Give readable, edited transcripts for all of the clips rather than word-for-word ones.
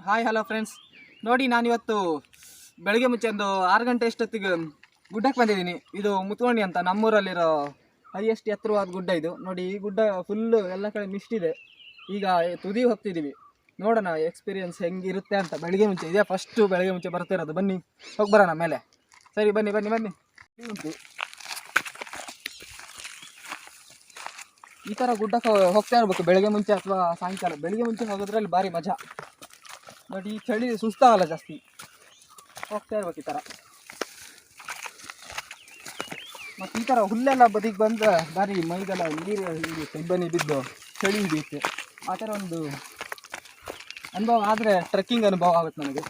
Hi hello friends, ನೋಡಿ ನಾನಿವತ್ತು ಬೆಳಗ್ಗೆ ಮುಂಚೆ ಒಂದು 6 ಗಂಟೆ ಅಷ್ಟೊತ್ತಿಗೆ ಗುಡ್ಡಕ್ಕೆ ಬಂದಿದ್ದೀನಿ. ಇದು ಮುತ್ಕೊಂಡಿ ಅಂತ ನಮ್ಮೂರಲ್ಲಿರೋ ಹೈಯೆಸ್ಟ್ ಎತ್ತರವಾದ ಗುಡ್ಡ ಇದು. ನೋಡಿ ಈ ಗುಡ್ಡ ಫುಲ್ಲು ಎಲ್ಲ ಕಡೆ ಮಿಸ್ಟ್ ಇದೆ. ಈಗ ತುದಿ ಹೋಗ್ತಿದ್ದೀವಿ, ನೋಡೋಣ ಎಕ್ಸ್ಪೀರಿಯನ್ಸ್ ಹೆಂಗಿರುತ್ತೆ ಅಂತ. ಬೆಳಗ್ಗೆ ಮುಂಚೆ ಇದೇ ಫಸ್ಟು ಬೆಳಗ್ಗೆ ಮುಂಚೆ ಬರ್ತಿರೋದು. ಬನ್ನಿ ಹೋಗಿ ಬರೋಣ ಮೇಲೆ. ಸರಿ ಬನ್ನಿ ಬನ್ನಿ ಬನ್ನಿ. ಉಂಟು ಈ ಥರ ಗುಡ್ಡಕ್ಕೆ ಹೋಗ್ತಾ ಇರ್ಬೇಕು ಬೆಳಗ್ಗೆ ಮುಂಚೆ ಅಥವಾ ಸಾಯಂಕಾಲ. ಬೆಳಗ್ಗೆ ಮುಂಚೆ ಹೋಗೋದ್ರಲ್ಲಿ ಭಾರಿ ಮಜಾ. ನೋಡಿ ಈ ಚಳಿ ಸುಸ್ತಾಗಲ್ಲ ಜಾಸ್ತಿ, ಹೋಗ್ತಾ ಇರ್ಬೇಕು ಈ ಥರ. ಮತ್ತು ಈ ಥರ ಹುಲ್ಲೆಲ್ಲ ಬದಿಗೆ ಬಂದರೆ ಭಾರಿ ಮೈಗೆಲ್ಲ ನೀರು ಹಿಡಿಯುತ್ತೆ, ಇಬ್ಬನಿ ಬಿದ್ದು ಚಳಿ ಹಿಡಿಯುತ್ತೆ. ಆ ಥರ ಒಂದು ಅನುಭವ ಆದರೆ ಟ್ರೆಕ್ಕಿಂಗ್ ಅನುಭವ ಆಗುತ್ತೆ ನನಗೆ.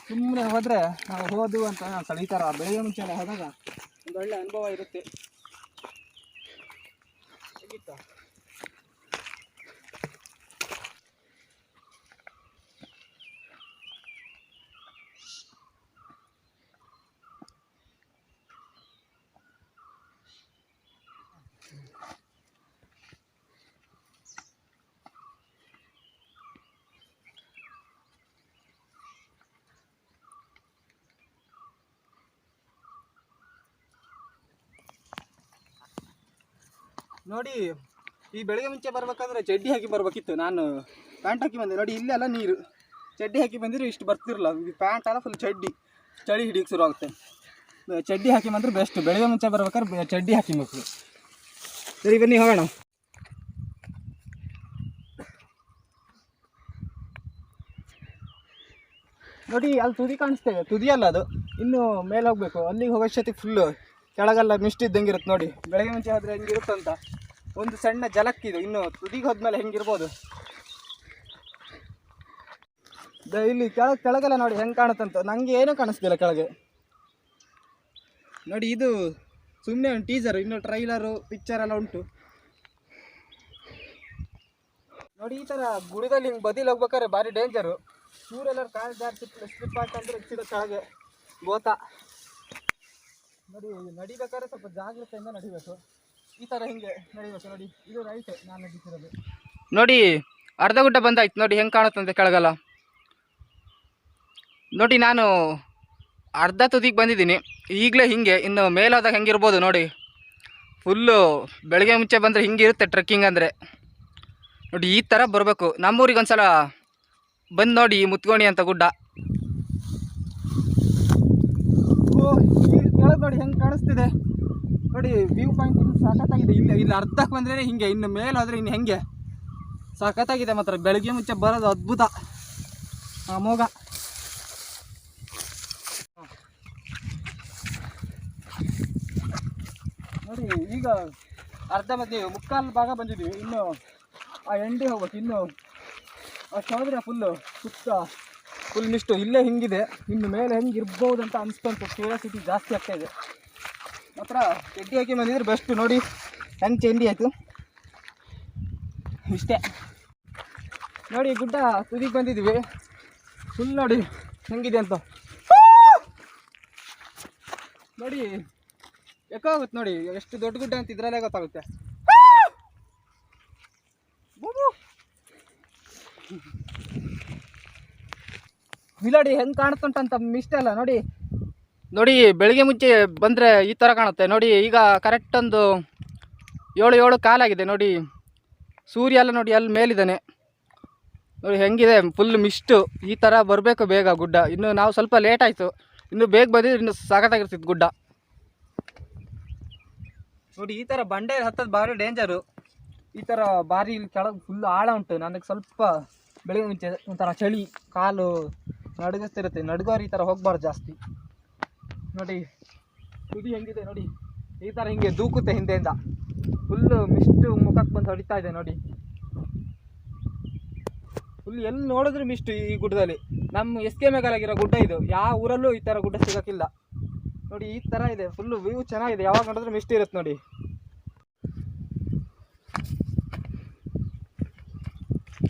ಸುಮ್ಮನೆ ಹೋದರೆ ನಾವು ಹೋದು ಅಂತ ಅನ್ಸಲ್ಲ. ಈ ಥರ ಬೆಳಗ್ಗೆ ಮುಂಚೆ ಎಲ್ಲ ಹೋದಾಗ ಒಂದು ಒಳ್ಳೆ ಅನುಭವ ಇರುತ್ತೆ. ಹೇಗಿತ್ತು ನೋಡಿ. ಈ ಬೆಳಗ್ಗೆ ಮುಂಚೆ ಬರ್ಬೇಕಾದ್ರೆ ಚಡ್ಡಿ ಹಾಕಿ ಬರ್ಬೇಕಿತ್ತು. ನಾನು ಪ್ಯಾಂಟ್ ಹಾಕಿ ಬಂದೆ. ನೋಡಿ ಇಲ್ಲೆಲ್ಲ ನೀರು. ಚಡ್ಡಿ ಹಾಕಿ ಬಂದಿದ್ರೆ ಇಷ್ಟು ಬರ್ತಿರಲ್ಲ. ಈ ಪ್ಯಾಂಟ್ ಎಲ್ಲ ಫುಲ್ ಚಳಿ ಹಿಡಿಯೋಕ್ಕೆ ಶುರು ಆಗುತ್ತೆ. ಚಡ್ಡಿ ಹಾಕಿ ಬಂದರೆ ಬೆಸ್ಟ್. ಬೆಳಗ್ಗೆ ಮುಂಚೆ ಬರ್ಬೇಕಾದ್ರೆ ಚಡ್ಡಿ ಹಾಕಿಬೇಕು. ಸರಿ ಬನ್ನಿ ಹೋಗೋಣ. ನೋಡಿ ಅಲ್ಲಿ ತುದಿ ಕಾಣಿಸ್ತೇವೆ, ತುದಿಯಲ್ಲ ಅದು, ಇನ್ನು ಮೇಲೆ ಹೋಗಬೇಕು. ಅಲ್ಲಿಗೆ ಹೋಗೋಷ್ಟೊತ್ತಿಗೆ ಫುಲ್ಲು ಕೆಳಗೆಲ್ಲ ಮಿಸ್ಟ್ ಇದ್ದಂಗೆ ಇರುತ್ತೆ. ನೋಡಿ ಬೆಳಗ್ಗೆ ಮುಂಚೆ ಹೋದರೆ ಹೆಂಗಿರುತ್ತಂತ ಒಂದು ಸಣ್ಣ ಜಲಕ್ಕಿದು. ಇನ್ನು ತುದಿಗೆ ಹೋದ್ಮೇಲೆ ಹೆಂಗಿರ್ಬೋದು. ಇಲ್ಲಿ ಕೆಳಗೆಲ್ಲ ನೋಡಿ ಹೆಂಗೆ ಕಾಣುತ್ತಂತ. ನನಗೆ ಏನೂ ಕಾಣಿಸ್ತಿಲ್ಲ ಕೆಳಗೆ. ನೋಡಿ ಇದು ಸುಮ್ಮನೆ ಒಂದು ಟೀಸರು, ಇನ್ನು ಟ್ರೈಲರು ಪಿಕ್ಚರ್ ಎಲ್ಲ ಉಂಟು. ನೋಡಿ ಈ ಥರ ಗುಡಿದಲ್ಲಿ ಹಿಂಗೆ ಬದಿಲಿ ಹೋಗ್ಬೇಕಾದ್ರೆ ಭಾರಿ ಡೇಂಜರು. ಊರೆಲ್ಲರೂ ಕಾಲು ಜಾರಿ ಸ್ಲಿಪ್ ಆಗ್ತಂದ್ರೆ ಇಚ್ಚಿದ ಕೆಳಗೆ ಗೋತಾ. ನೋಡಿ ನಡಿಬೇಕಾದ್ರೆ ಸ್ವಲ್ಪ ಜಾಗ್ರತೆಯಿಂದ ನಡಿಬೇಕು. ಈ ಥರ ಹಿಂಗೆ ನಡಿಬೇಕು. ನೋಡಿ ಇದು ರೈಟ್ ನಾನು ನಡೀತಿರೋದು. ನೋಡಿ ಅರ್ಧ ಗುಡ್ಡ ಬಂದಾಯ್ತು. ನೋಡಿ ಹೆಂಗೆ ಕಾಣುತ್ತಂತೆ ಕೆಳಗೆಲ್ಲ. ನೋಡಿ ನಾನು ಅರ್ಧ ತುದಿಗೆ ಬಂದಿದ್ದೀನಿ ಈಗಲೇ. ಹಿಂಗೆ ಇನ್ನು ಮೇಲಾದಾಗ ಹೆಂಗಿರ್ಬೋದು ನೋಡಿ. ಫುಲ್ಲು ಬೆಳಗ್ಗೆ ಮುಂಚೆ ಬಂದರೆ ಹಿಂಗಿರುತ್ತೆ ಟ್ರೆಕ್ಕಿಂಗ್ ಅಂದರೆ. ನೋಡಿ ಈ ಥರ ಬರಬೇಕು. ನಮ್ಮೂರಿಗೆ ಒಂದು ಸಲ ಬಂದು ನೋಡಿ ಈ ಮುತ್ಗೋಣಿ ಅಂತ ಗುಡ್ಡ. ಕೆಳಗೆ ನೋಡಿ ಹೆಂಗೆ ಕಾಣಿಸ್ತಿದೆ. ನೋಡಿ ವ್ಯೂ ಪಾಯಿಂಟ್ ಇನ್ನು ಸಖತ್ತಾಗಿದೆ. ಇಲ್ಲಿ ಅರ್ಧಕ್ಕೆ ಬಂದರೆ ಹಿಂಗೆ, ಇನ್ನು ಮೇಲೆ ಹೋದರೆ ಇನ್ನು ಹೆಂಗೆ ಸಖತ್ತಾಗಿದೆ. ಮಾತ್ರ ಬೆಳಗ್ಗೆ ಮುಂಚೆ ಬರೋದು ಅದ್ಭುತ ಅಮೋಘ. ನೋಡಿ ಈಗ ಅರ್ಧ ಮುಕ್ಕಾಲು ಭಾಗ ಬಂದಿದ್ದೀವಿ. ಇನ್ನು ಆ ಎಂಡಿ ಹೋಗ್ಬೇಕು. ಇನ್ನು ಅಷ್ಟು ಹೋದರೆ ಫುಲ್ಲು ಫುಲ್ ಮಿಸ್ಟು. ಇಲ್ಲೇ ಹಿಂಗಿದೆ, ಇನ್ನು ಮೇಲೆ ಹೆಂಗಿರ್ಬೋದು ಅಂತ ಅನಿಸ್ಕೊಂತು. ಕ್ಯೂರಿಯಾಸಿಟಿ ಜಾಸ್ತಿ ಆಗ್ತಾಯಿದೆ. ಮಾತ್ರ ಚಡ್ಡಿ ಹಾಕಿ ಬಂದಿದ್ರೆ ಬೆಸ್ಟ್. ನೋಡಿ ಹೆಂಗೆ ಚಂಡಿ ಆಯಿತು ಇಷ್ಟೇ. ನೋಡಿ ಗುಡ್ಡ ತುದಿಗೆ ಬಂದಿದ್ದೀವಿ. ಫುಲ್ ನೋಡಿ ಹೆಂಗಿದೆ ಅಂತ. ನೋಡಿ ಎಕೋ ಆಗುತ್ತೆ. ನೋಡಿ ಎಷ್ಟು ದೊಡ್ಡ ಗುಡ್ಡ ಅಂತ ಇದರಲ್ಲೇ ಗೊತ್ತಾಗುತ್ತೆ. ನೋಡಿ ಹೆಂಗೆ ಕಾಣುತ್ತಂತ ಮಿಸ್ಟ್ ಅಲ್ಲ. ನೋಡಿ ಬೆಳಗ್ಗೆ ಮುಂಚೆ ಬಂದರೆ ಈ ಥರ ಕಾಣುತ್ತೆ. ನೋಡಿ ಈಗ ಕರೆಕ್ಟ್ ಒಂದು 7 ಕಾಲಾಗಿದೆ. ನೋಡಿ ಸೂರ್ಯ ಎಲ್ಲ ನೋಡಿ ಅಲ್ಲಿ ಮೇಲಿದ್ದಾನೆ. ನೋಡಿ ಹೆಂಗಿದೆ ಫುಲ್ ಮಿಸ್ಟು. ಈ ಥರ ಬರಬೇಕು ಬೇಗ ಗುಡ್ಡ. ಇನ್ನು ನಾವು ಸ್ವಲ್ಪ ಲೇಟ್ ಆಯಿತು. ಇನ್ನು ಬೇಗ ಬಂದಿದ್ರೆ ಇನ್ನು ಸಖತ್ತಾಗಿರ್ತಿತ್ತು ಗುಡ್ಡ. ನೋಡಿ ಈ ಥರ ಬಂಡೆ ಹತ್ತೋದು ಭಾರಿ ಡೇಂಜರು. ಈ ಥರ ಭಾರಿ ಇಲ್ಲಿ ಕೆಳಗೆ ಫುಲ್ ಆಳ ಉಂಟು. ನನಗೆ ಸ್ವಲ್ಪ ಬೆಳಗ್ಗೆ ಮುಂಚೆ ಒಂಥರ ಚಳಿ, ಕಾಲು ನಡುಗಿಸ್ತಿರುತ್ತೆ. ನಡುಗೋರು ಈ ಥರ ಹೋಗ್ಬಾರ್ದು ಜಾಸ್ತಿ. ನೋಡಿ ತುದಿ ಹೆಂಗಿದೆ ನೋಡಿ. ಈ ಥರ ಹಿಂಗೆ ದೂಕುತ್ತೆ ಹಿಂದೆಯಿಂದ. ಫುಲ್ಲು ಮಿಸ್ಟು ಮುಖಕ್ಕೆ ಬಂದು ಹೊಡಿತಾ ಇದೆ. ನೋಡಿ ಫುಲ್ ಎಲ್ಲಿ ನೋಡಿದ್ರು ಮಿಸ್ಟು ಈ ಗುಡ್ಡದಲ್ಲಿ. ನಮ್ಮ SK ಮೇಘಾಲಾಗಿರೋ ಗುಡ್ಡ ಇದು. ಯಾವ ಊರಲ್ಲೂ ಈ ಥರ ಗುಡ್ಡ ಸಿಗೋಕ್ಕಿಲ್ಲ. ನೋಡಿ ಈ ಥರ ಇದೆ. ಫುಲ್ಲು ವ್ಯೂ ಚೆನ್ನಾಗಿದೆ. ಯಾವಾಗ ನೋಡಿದ್ರೆ ಮಿಸ್ಟ್ ಇರುತ್ತೆ. ನೋಡಿ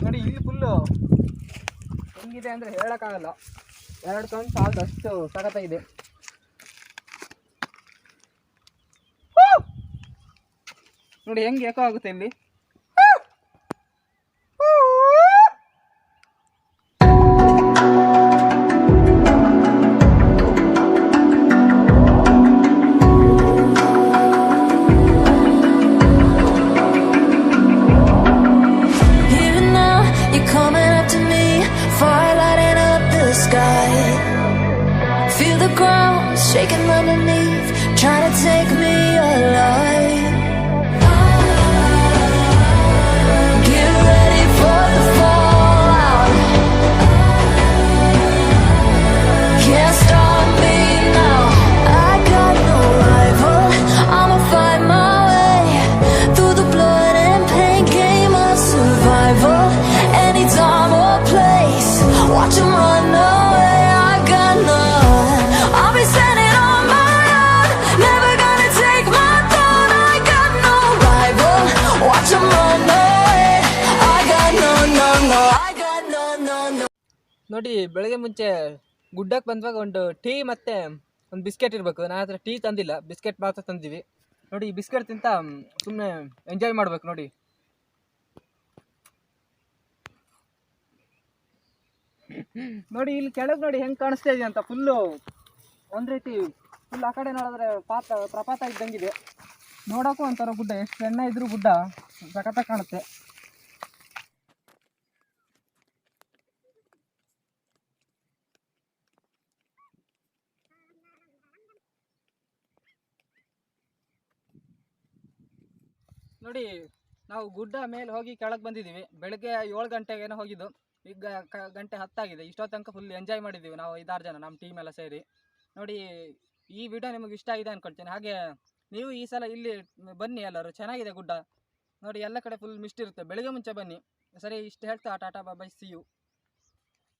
ನೋಡಿ ಇಲ್ಲಿ ಫುಲ್ಲು ಹೆಂಗಿದೆ ಅಂದರೆ ಹೇಳೋಕ್ಕಾಗಲ್ಲ. 2 ಕಣ್ಣು ಸಾಲದು ಅಷ್ಟು ಸಖತ್ತಾಗಿದೆ. ನೋಡಿ ಹೆಂಗೆ ಏಕೋ ಆಗುತ್ತೆ ಇಲ್ಲಿ. ground, shaking underneath, trying to take me alive. Get ready for the fallout. Can't stop me now. I got no rival. I'ma fight my way through the blood and pain, game of survival. Any time or place, watch 'em run away. I got none. I'll be standing on my own, never gonna take my throne. I got no rival. Watch 'em run away. I got no, no, no. I got no, no, no. ನೋಡಿ, ಬೆಳಗ್ಗೆ ಮುಂಚೆ ಗುಡ್ಡಕ್ಕೆ ಬಂದಾಗ ಒಂದು tea ಮತ್ತು ಒಂದು biscuit ಇರಬೇಕು. ನನ್ನ ಹತ್ರ ಟೀ ತಂದಿಲ್ಲ, ಬಿಸ್ಕೆಟ್ ಮಾತ್ರ ತಂದಿವಿ. ನೋಡಿ, ಈ ಬಿಸ್ಕೆಟ್ ತಿಂತ ಸುಮ್ಮನೆ ಎಂಜಾಯ್ ಮಾಡ್ಬೇಕು. ನೋಡಿ, ನೋಡಿ ಇಲ್ಲಿ ಕೆಳಗೆ ನೋಡಿ ಹೆಂಗೆ ಕಾಣಿಸ್ತಾ ಇದೆ ಅಂತ. ಫುಲ್ಲು ಒಂದು ರೀತಿ ಫುಲ್ ಆ ಕಡೆ ನೋಡಿದ್ರೆ ಪ್ರಪಾತ ಇದ್ದಂಗಿದೆ. ನೋಡೋಕ್ಕೂ ಒಂಥರ ಗುಡ್ಡ, ಎಷ್ಟು ಸಣ್ಣ ಇದ್ರೂ ಗುಡ್ಡ ಸಖತ್ತಾಗಿ ಕಾಣುತ್ತೆ. ನೋಡಿ, ನಾವು ಗುಡ್ಡ ಮೇಲೆ ಹೋಗಿ ಕೆಳಗೆ ಬಂದಿದ್ದೀವಿ. ಬೆಳಗ್ಗೆ 7 ಗಂಟೆಗೇನೋ ಹೋಗಿದ್ದು, ಈಗ ಗಂಟೆ 10 ಆಗಿದೆ. ಇಷ್ಟೋ ತನಕ ಫುಲ್ ಎಂಜಾಯ್ ಮಾಡಿದ್ದೀವಿ ನಾವು 5-6 ಜನ, ನಮ್ಮ ಟೀಮ್ ಎಲ್ಲ ಸೇರಿ. ನೋಡಿ, ಈ ವಿಡಿಯೋ ನಿಮಗೆ ಇಷ್ಟ ಆಗಿದೆ ಅಂದ್ಕೊಳ್ತೀನಿ. ಹಾಗೆ ನೀವು ಈ ಸಲ ಇಲ್ಲಿ ಬನ್ನಿ, ಎಲ್ಲರೂ ಚೆನ್ನಾಗಿದೆ ಗುಡ್ಡ. ನೋಡಿ, ಎಲ್ಲ ಕಡೆ ಫುಲ್ ಮಿಸ್ಟ್ ಇರುತ್ತೆ. ಬೆಳಗ್ಗೆ ಮುಂಚೆ ಬನ್ನಿ. ಸರಿ, ಇಷ್ಟು ಹೇಳ್ತಾ ಟಾಟಾ ಬಾಯ್, ಸಿ ಯು.